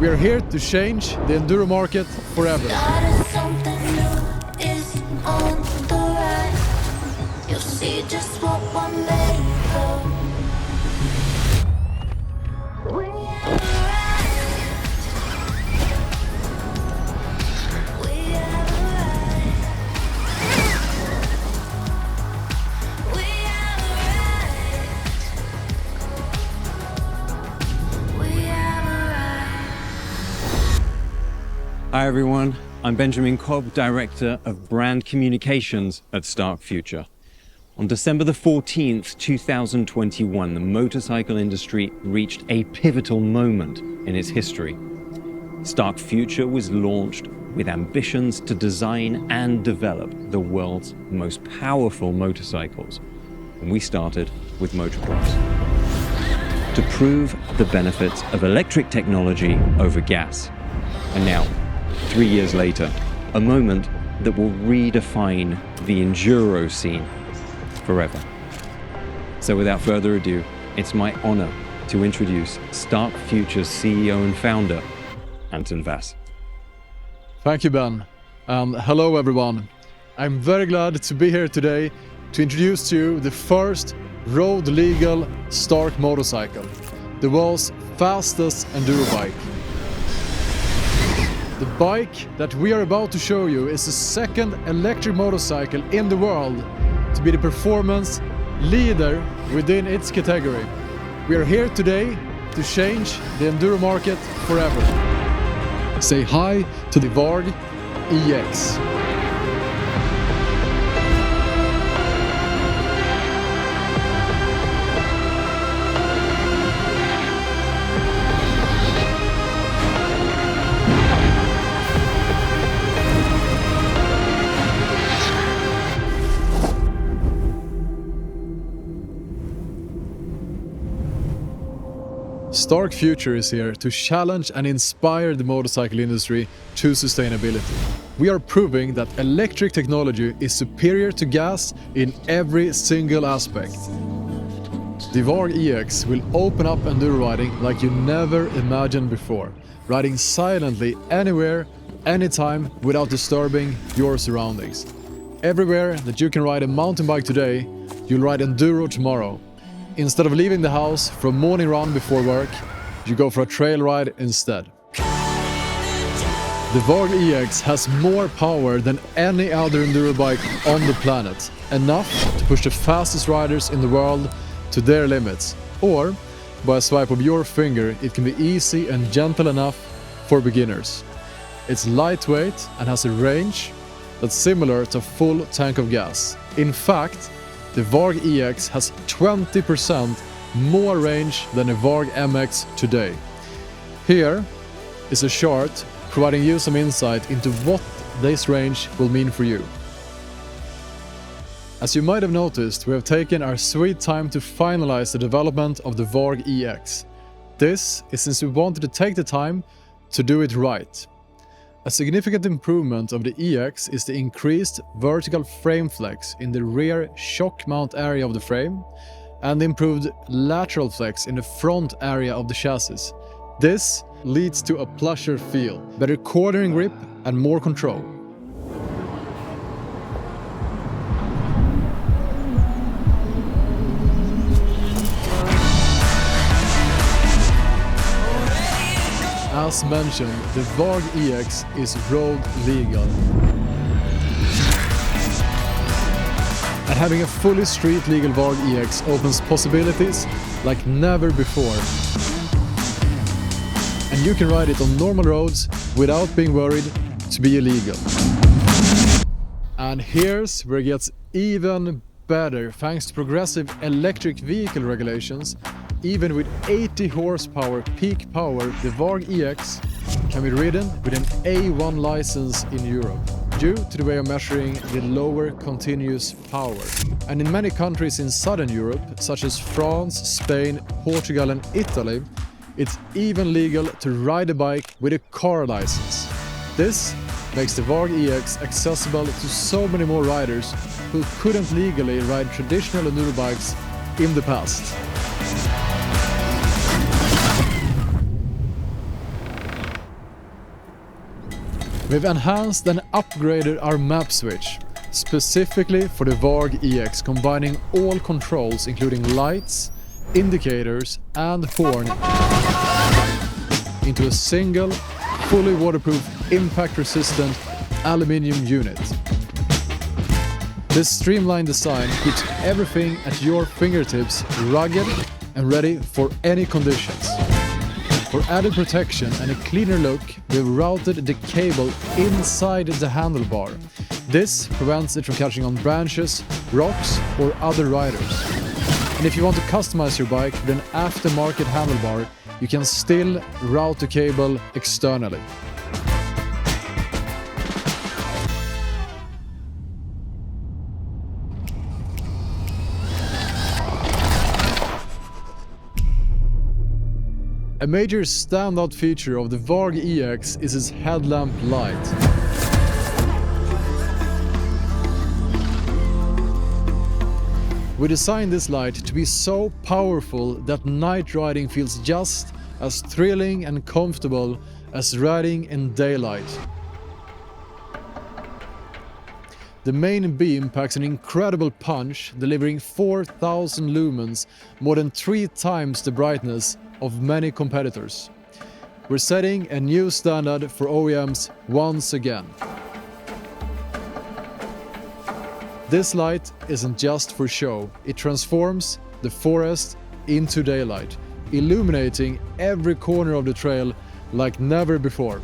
We are here to change the Enduro market forever. You'll see just what we're made of. We have arrived. We have arrived. We have arrived. We have arrived. Hi everyone, I'm Benjamin Cobb, Director of Brand Communications at Stark Future. On December the 14th, 2021, the motorcycle industry reached a pivotal moment in its history. Stark Future was launched with ambitions to design and develop the world's most powerful motorcycles. And we started with motocross. To prove the benefits of electric technology over gas. And now, 3 years later, a moment that will redefine the Enduro scene forever. So without further ado, it's my honor to introduce Stark Future's CEO and founder, Anton Vass. Thank you, Ben. And hello, everyone. I'm very glad to be here today to introduce to you the first road-legal Stark motorcycle, the world's fastest Enduro bike. The bike that we are about to show you is the second electric motorcycle in the world to be the performance leader within its category. We are here today to change the Enduro market forever. Say hi to the VARG EX. Stark Future is here to challenge and inspire the motorcycle industry to sustainability. We are proving that electric technology is superior to gas in every single aspect. The VARG EX will open up Enduro riding like you never imagined before, riding silently anywhere, anytime, without disturbing your surroundings. Everywhere that you can ride a mountain bike today, you'll ride Enduro tomorrow. Instead of leaving the house for a morning run before work, you go for a trail ride instead. The VARG EX has more power than any other Enduro bike on the planet, enough to push the fastest riders in the world to their limits. Or, by a swipe of your finger, it can be easy and gentle enough for beginners. It's lightweight and has a range that's similar to a full tank of gas. In fact, the VARG EX has 20% more range than a VARG MX today. Here is a chart providing you some insight into what this range will mean for you. As you might have noticed, we have taken our sweet time to finalize the development of the VARG EX. This is since we wanted to take the time to do it right. A significant improvement of the EX is the increased vertical frame flex in the rear shock mount area of the frame and the improved lateral flex in the front area of the chassis. This leads to a plusher feel, better quartering grip and more control. As mentioned, the VARG EX is road legal. And having a fully street legal VARG EX opens possibilities like never before. And you can ride it on normal roads without being worried to be illegal. And here's where it gets even better thanks to progressive electric vehicle regulations. Even with 80 horsepower peak power, the VARG EX can be ridden with an A1 license in Europe, due to the way of measuring the lower continuous power. And in many countries in southern Europe, such as France, Spain, Portugal and Italy, it's even legal to ride a bike with a car license. This makes the VARG EX accessible to so many more riders who couldn't legally ride traditional Enduro bikes in the past. We've enhanced and upgraded our map switch, specifically for the VARG EX, combining all controls including lights, indicators and horn into a single, fully waterproof, impact-resistant aluminium unit. This streamlined design keeps everything at your fingertips rugged and ready for any conditions. For added protection and a cleaner look, we've routed the cable inside the handlebar. This prevents it from catching on branches, rocks or other riders. And if you want to customize your bike with an aftermarket handlebar, you can still route the cable externally. A major standout feature of the VARG EX is its headlamp light. We designed this light to be so powerful that night riding feels just as thrilling and comfortable as riding in daylight. The main beam packs an incredible punch, delivering 4,000 lumens, more than 3 times the brightness of many competitors. We're setting a new standard for OEMs once again. This light isn't just for show, it transforms the forest into daylight, illuminating every corner of the trail like never before.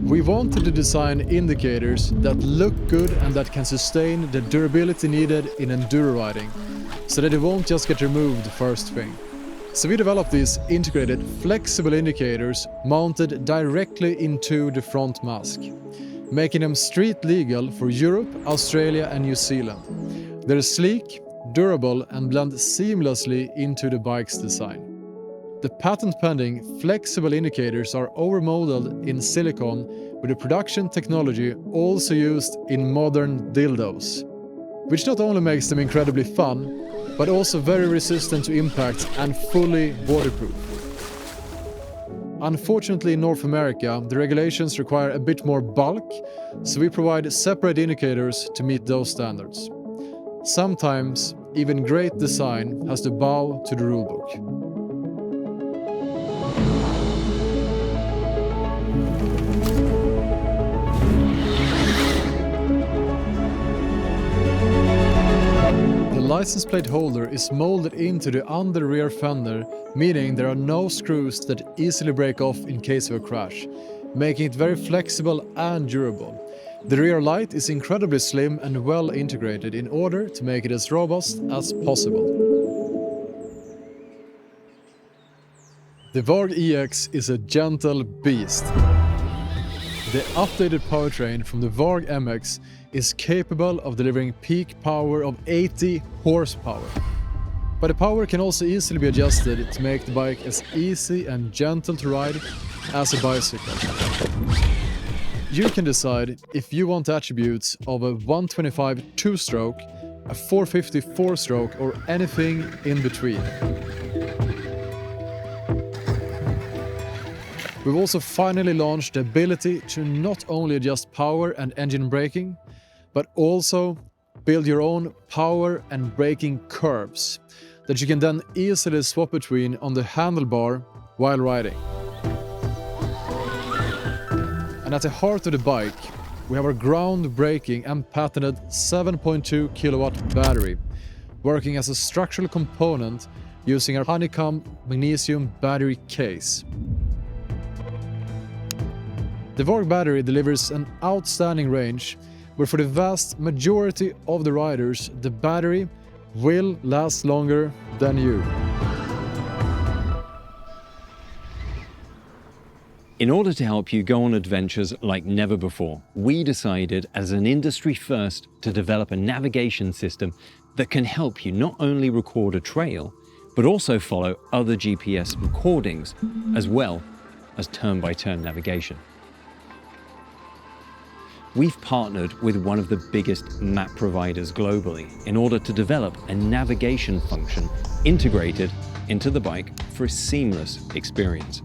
We wanted to design indicators that look good and that can sustain the durability needed in enduro riding, so that it won't just get removed the first thing. So we developed these integrated, flexible indicators mounted directly into the front mask, making them street legal for Europe, Australia and New Zealand. They're sleek, durable and blend seamlessly into the bike's design. The patent-pending flexible indicators are overmodeled in silicone with a production technology also used in modern dildos, which not only makes them incredibly fun, but also very resistant to impact and fully waterproof. Unfortunately, in North America, the regulations require a bit more bulk, so we provide separate indicators to meet those standards. Sometimes, even great design has to bow to the rulebook. The license plate holder is molded into the under rear fender, meaning there are no screws that easily break off in case of a crash, making it very flexible and durable. The rear light is incredibly slim and well integrated in order to make it as robust as possible. The VARG EX is a gentle beast. The updated powertrain from the VARG MX is capable of delivering peak power of 80 horsepower. But the power can also easily be adjusted to make the bike as easy and gentle to ride as a bicycle. You can decide if you want attributes of a 125 two-stroke, a 450 four-stroke or anything in between. We've also finally launched the ability to not only adjust power and engine braking, but also build your own power and braking curves that you can then easily swap between on the handlebar while riding. And at the heart of the bike, we have our groundbreaking and patented 7.2 kilowatt battery, working as a structural component using our honeycomb magnesium battery case. The VARG battery delivers an outstanding range, where for the vast majority of the riders, the battery will last longer than you. In order to help you go on adventures like never before, we decided as an industry first to develop a navigation system that can help you not only record a trail, but also follow other GPS recordings, as well as turn-by-turn navigation. we've partnered with one of the biggest map providers globally in order to develop a navigation function integrated into the bike for a seamless experience.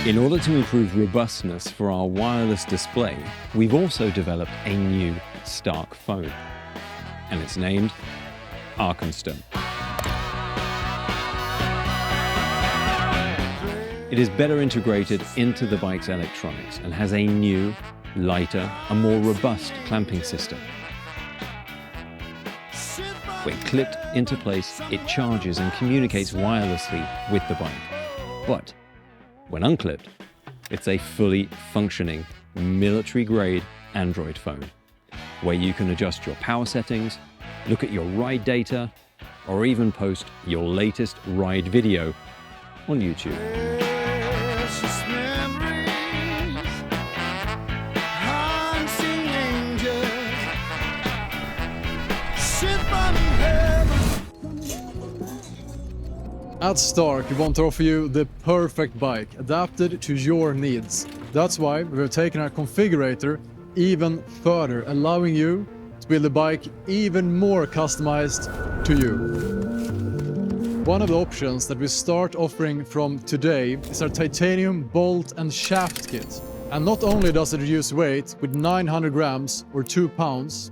In order to improve robustness for our wireless display, we've also developed a new Stark phone, and it's named Arkenstone. It is better integrated into the bike's electronics and has a new, lighter, and more robust clamping system. When clipped into place, it charges and communicates wirelessly with the bike. But when unclipped, it's a fully functioning, military-grade Android phone, where you can adjust your power settings, look at your ride data, or even post your latest ride video on YouTube. At Stark, we want to offer you the perfect bike, adapted to your needs. That's why we've taken our configurator even further, allowing you to build a bike even more customized to you. One of the options that we start offering from today is our titanium bolt and shaft kit. And not only does it reduce weight with 900 grams or 2 pounds,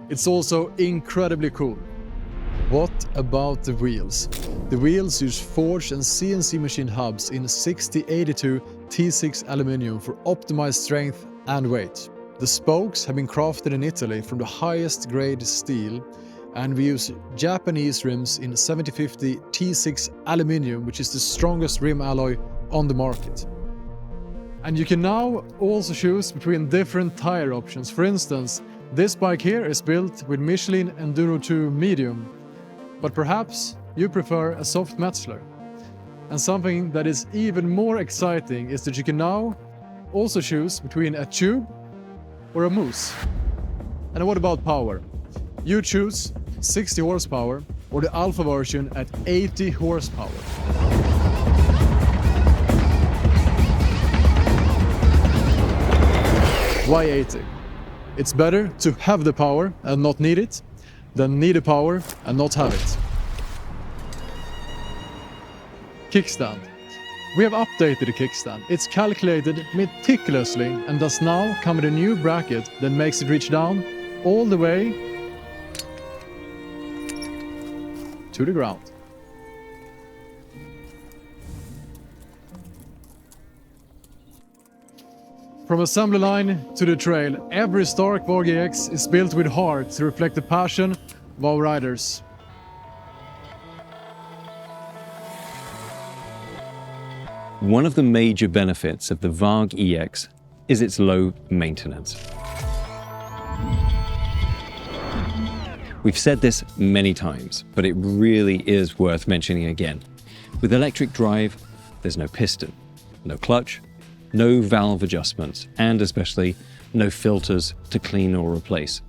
it's also incredibly cool. What about the wheels? The wheels use forged and CNC machined hubs in 6082 T6 aluminium for optimized strength and weight. The spokes have been crafted in Italy from the highest grade steel, and we use Japanese rims in 7050 T6 aluminium, which is the strongest rim alloy on the market. And you can now also choose between different tire options. For instance, this bike here is built with Michelin Enduro 2 medium, but perhaps you prefer a soft Metzler. And something that is even more exciting is that you can now also choose between a tube or a moose. And what about power? You choose 60 horsepower or the Alpha version at 80 horsepower. Why 80? It's better to have the power and not need it than need the power and not have it. Kickstand. We have updated the kickstand. It's calculated meticulously and does now come with a new bracket that makes it reach down all the way to the ground. From assembly line to the trail, every Stark VARG EX is built with heart to reflect the passion of our riders. One of the major benefits of the VARG EX is its low maintenance. We've said this many times, but it really is worth mentioning again. With electric drive, there's no piston, no clutch, no valve adjustments, and especially no filters to clean or replace.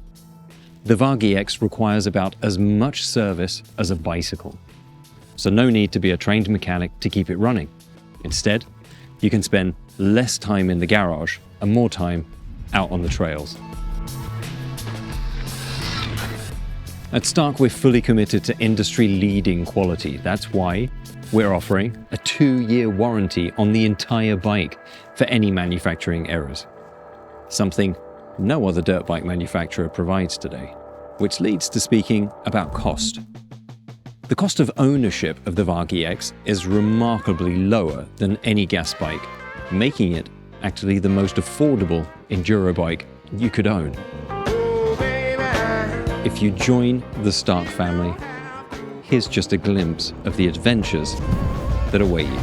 The VARG EX requires about as much service as a bicycle, so no need to be a trained mechanic to keep it running. Instead, you can spend less time in the garage and more time out on the trails. At Stark, we're fully committed to industry-leading quality. That's why we're offering a 2-year warranty on the entire bike for any manufacturing errors. Something no other dirt bike manufacturer provides today, which leads to speaking about cost. The cost of ownership of the VARG EX is remarkably lower than any gas bike, making it actually the most affordable enduro bike you could own. If you join the Stark family, here's just a glimpse of the adventures that await you.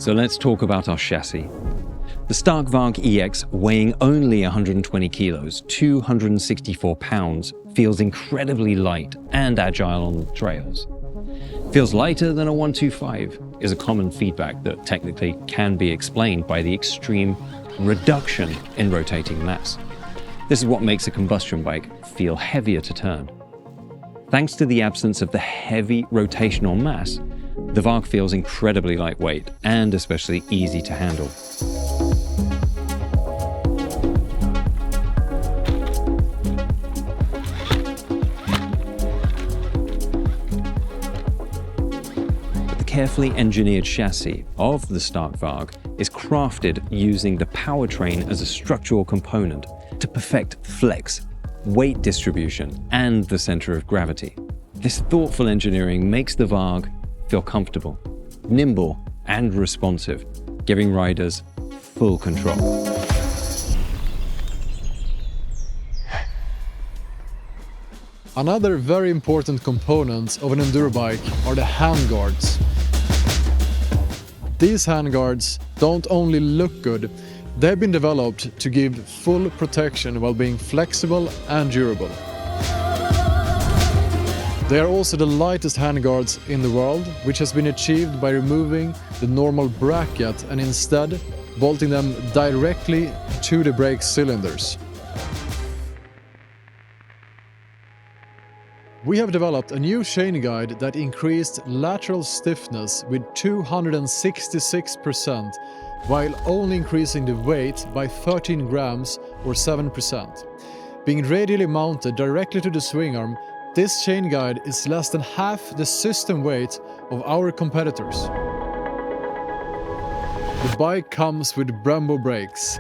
So let's talk about our chassis. The Stark VARG EX, weighing only 120 kilos, 264 pounds, feels incredibly light and agile on the trails. Feels lighter than a 125 is a common feedback that technically can be explained by the extreme reduction in rotating mass. This is what makes a combustion bike feel heavier to turn. Thanks to the absence of the heavy rotational mass, the VARG feels incredibly lightweight and especially easy to handle. The carefully engineered chassis of the Stark VARG is crafted using the powertrain as a structural component to perfect flex, weight distribution, and the center of gravity. This thoughtful engineering makes the VARG feel comfortable, nimble, and responsive, giving riders full control. Another very important component of an enduro bike are the handguards. These handguards don't only look good, they've been developed to give full protection while being flexible and durable. They are also the lightest handguards in the world, which has been achieved by removing the normal bracket and instead bolting them directly to the brake cylinders. We have developed a new chain guide that increased lateral stiffness with 266%, while only increasing the weight by 13 grams or 7%. Being radially mounted directly to the swing arm, this chain guide is less than half the system weight of our competitors. The bike comes with Brembo brakes.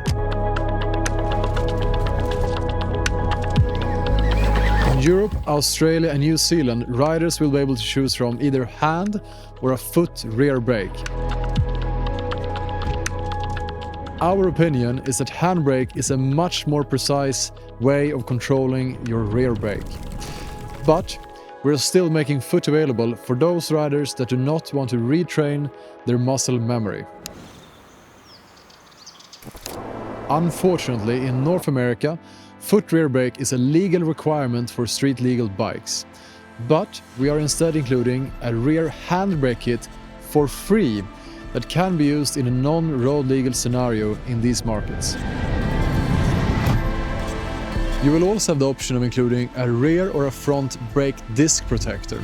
In Europe, Australia and New Zealand, riders will be able to choose from either hand or a foot rear brake. Our opinion is that handbrake is a much more precise way of controlling your rear brake. But we're still making foot available for those riders that do not want to retrain their muscle memory. Unfortunately, in North America, foot rear brake is a legal requirement for street legal bikes. But we are instead including a rear handbrake kit for free that can be used in a non-road legal scenario in these markets. You will also have the option of including a rear or a front brake disc protector.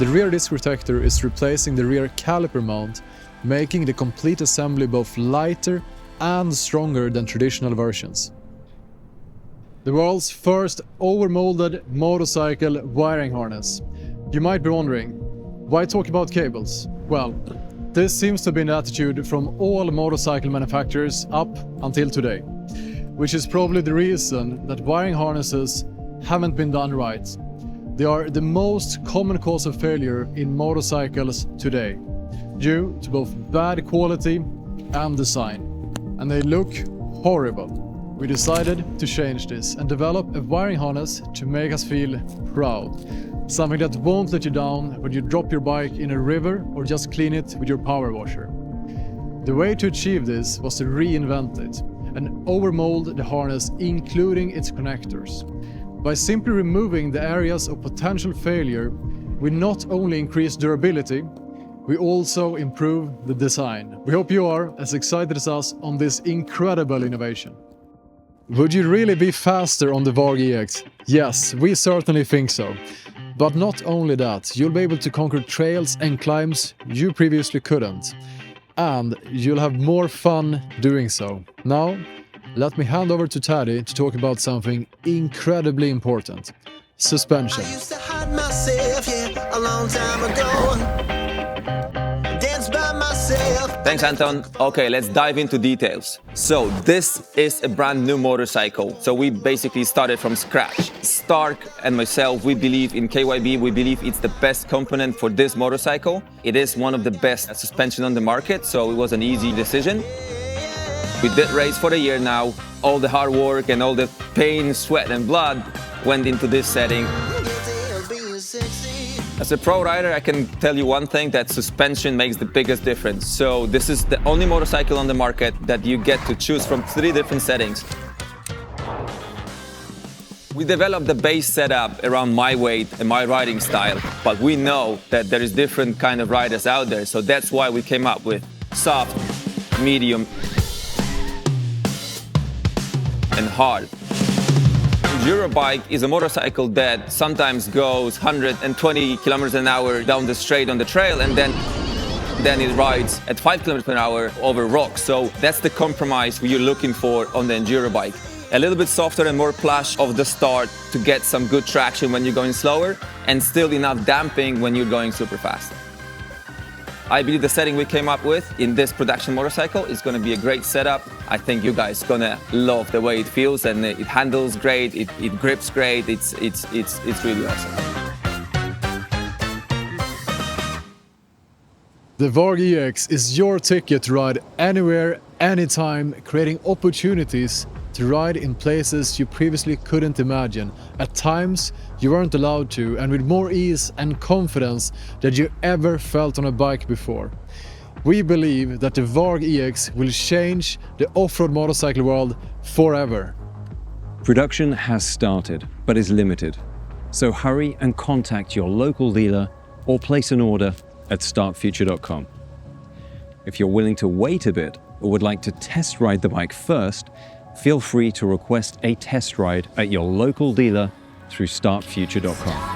The rear disc protector is replacing the rear caliper mount, making the complete assembly both lighter and stronger than traditional versions. The world's first overmolded motorcycle wiring harness. You might be wondering, why talk about cables? Well, this seems to be an attitude from all motorcycle manufacturers up until today, which is probably the reason that wiring harnesses haven't been done right. They are the most common cause of failure in motorcycles today, due to both bad quality and design. And they look horrible. We decided to change this and develop a wiring harness to make us feel proud. Something that won't let you down when you drop your bike in a river or just clean it with your power washer. The way to achieve this was to reinvent it and overmold the harness, including its connectors. By simply removing the areas of potential failure, we not only increase durability, we also improve the design. We hope you are as excited as us on this incredible innovation. Would you really be faster on the VARG EX? Yes, we certainly think so. But not only that, you'll be able to conquer trails and climbs you previously couldn't. And you'll have more fun doing so. Now, let me hand over to Taddy to talk about something incredibly important. Suspension. I used to hide myself, yeah, a long time ago. Dance by myself. Thanks, Anton. Okay, let's dive into details. So this is a brand new motorcycle. So we basically started from scratch. Stark and myself, we believe in KYB, we believe it's the best component for this motorcycle. It is one of the best suspension on the market, so it was an easy decision. We did race for a year now. All the hard work and all the pain, sweat and blood went into this setting. Being sexy. As a pro rider, I can tell you one thing, that suspension makes the biggest difference. So this is the only motorcycle on the market that you get to choose from 3 different settings. We developed the base setup around my weight and my riding style, but we know that there is different kind of riders out there, so that's why we came up with soft, medium, and hard. Enduro bike is a motorcycle that sometimes goes 120 kilometers an hour down the straight on the trail, and then it rides at 5 kilometers per hour over rocks. So that's the compromise you're looking for on the Enduro bike. A little bit softer and more plush off the start to get some good traction when you're going slower, and still enough damping when you're going super fast. I believe the setting we came up with in this production motorcycle is going to be a great setup. I think you guys are going to love the way it feels, and it handles great, it grips great, it's really awesome. The VARG EX is your ticket to ride anywhere, anytime, creating opportunities to ride in places you previously couldn't imagine, at times you weren't allowed to, and with more ease and confidence than you ever felt on a bike before. We believe that the VARG EX will change the off-road motorcycle world forever. Production has started, but is limited. So hurry and contact your local dealer or place an order at starkfuture.com. If you're willing to wait a bit or would like to test ride the bike first, feel free to request a test ride at your local dealer through starkfuture.com.